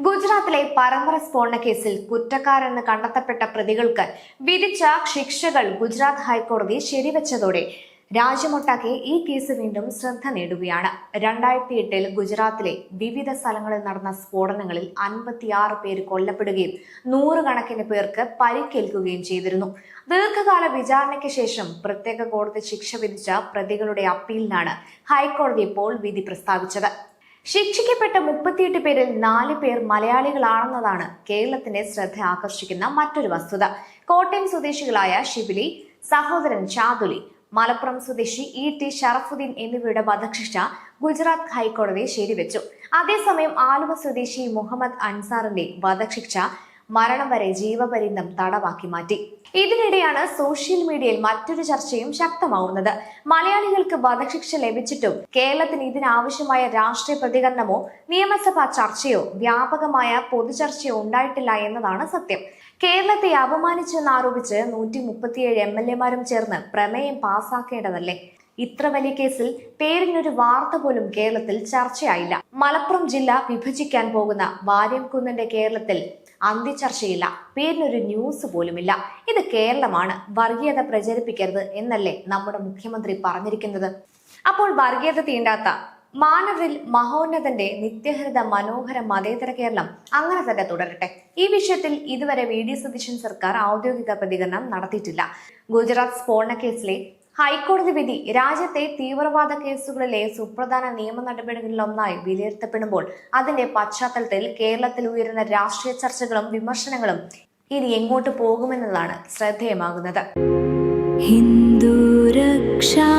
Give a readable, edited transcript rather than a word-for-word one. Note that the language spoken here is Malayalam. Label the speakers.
Speaker 1: ഗുജറാത്തിലെ പരമ്പര സ്ഫോടന കേസിൽ കുറ്റക്കാരെന്ന് കണ്ടെത്തപ്പെട്ട പ്രതികൾക്ക് വിധിച്ച ശിക്ഷകൾ ഗുജറാത്ത് ഹൈക്കോടതി ശരിവെച്ചതോടെ രാജ്യമൊട്ടാകെ ഈ കേസ് വീണ്ടും ശ്രദ്ധ നേടുകയാണ്. 2008 ഗുജറാത്തിലെ വിവിധ സ്ഥലങ്ങളിൽ നടന്ന സ്ഫോടനങ്ങളിൽ 56 പേര് കൊല്ലപ്പെടുകയും 100 കണക്കിന് പേർക്ക് പരിക്കേൽക്കുകയും ചെയ്തിരുന്നു. ദീർഘകാല വിചാരണയ്ക്ക് ശേഷം പ്രത്യേക കോടതി ശിക്ഷ വിധിച്ച പ്രതികളുടെ അപ്പീലിനാണ് ഹൈക്കോടതി ഇപ്പോൾ വിധി പ്രസ്താവിച്ചത്. ശിക്ഷിക്കപ്പെട്ട 38 പേരിൽ 4 പേർ മലയാളികളാണെന്നതാണ് കേരളത്തിന്റെ ശ്രദ്ധ ആകർഷിക്കുന്ന മറ്റൊരു വസ്തുത. കോട്ടയം സ്വദേശികളായ ഷിബിലി, സഹോദരൻ ചാതുലി, മലപ്പുറം സ്വദേശി ടി ഷറഫുദ്ദീൻ എന്നിവരുടെ വധശിക്ഷ ഗുജറാത്ത് ഹൈക്കോടതി ശരിവെച്ചു. അതേസമയം ആലുവ സ്വദേശി മുഹമ്മദ് അൻസാറിന്റെ വധശിക്ഷ മരണം വരെ ജീവപര്യന്തം തടവാക്കി മാറ്റി. ഇതിനിടെയാണ് സോഷ്യൽ മീഡിയയിൽ മറ്റൊരു ചർച്ചയും ശക്തമാവുന്നത്. മലയാളികൾക്ക് വധശിക്ഷ ലഭിച്ചിട്ടും കേരളത്തിന് ഇതിനാവശ്യമായ രാഷ്ട്രീയ പ്രതികരണമോ നിയമസഭാ ചർച്ചയോ വ്യാപകമായ പൊതുചർച്ചയോ ഉണ്ടായിട്ടില്ല എന്നതാണ് സത്യം. കേരളത്തെ അപമാനിച്ചെന്നാരോപിച്ച് 137 MLA-മാരും ചേർന്ന് പ്രമേയം പാസാക്കേണ്ടതല്ലേ? ഇത്ര വലിയ കേസിൽ പേരിനൊരു വാർത്ത പോലും കേരളത്തിൽ ചർച്ചയായില്ല. മലപ്പുറം ജില്ല വിഭജിക്കാൻ പോകുന്ന വാര്യംകുന്നിന്റെ കേരളത്തിൽ അന്ത്യചർച്ചയില്ല, പേരിനൊരു ന്യൂസ് പോലുമില്ല. ഇത് കേരളമാണ്, വർഗീയത പ്രചരിപ്പിക്കരുത് എന്നല്ലേ നമ്മുടെ മുഖ്യമന്ത്രി പറഞ്ഞിരിക്കുന്നത്? അപ്പോൾ വർഗീയത തീണ്ടാത്ത മാനവരിൽ മഹോന്നതന്റെ നിത്യഹരിത മനോഹര മതേതര കേരളം അങ്ങനെ തന്നെ തുടരട്ടെ. ഈ വിഷയത്തിൽ ഇതുവരെ VD സതീശൻ സർക്കാർ ഔദ്യോഗിക പ്രതികരണം നടത്തിയിട്ടില്ല. ഗുജറാത്ത് സ്ഫോടന കേസിലെ ഹൈക്കോടതി വിധി രാജ്യത്തെ തീവ്രവാദ കേസുകളിലെ സുപ്രധാന നിയമ നടപടികളിലൊന്നായി വിലയിരുത്തപ്പെടുമ്പോൾ അതിന്റെ പശ്ചാത്തലത്തിൽ കേരളത്തിൽ ഉയരുന്ന രാഷ്ട്രീയ ചർച്ചകളും വിമർശനങ്ങളും ഇനി എങ്ങോട്ട് പോകുമെന്നതാണ് ശ്രദ്ധേയമാകുന്നത്. ഹിന്ദു രക്ഷാ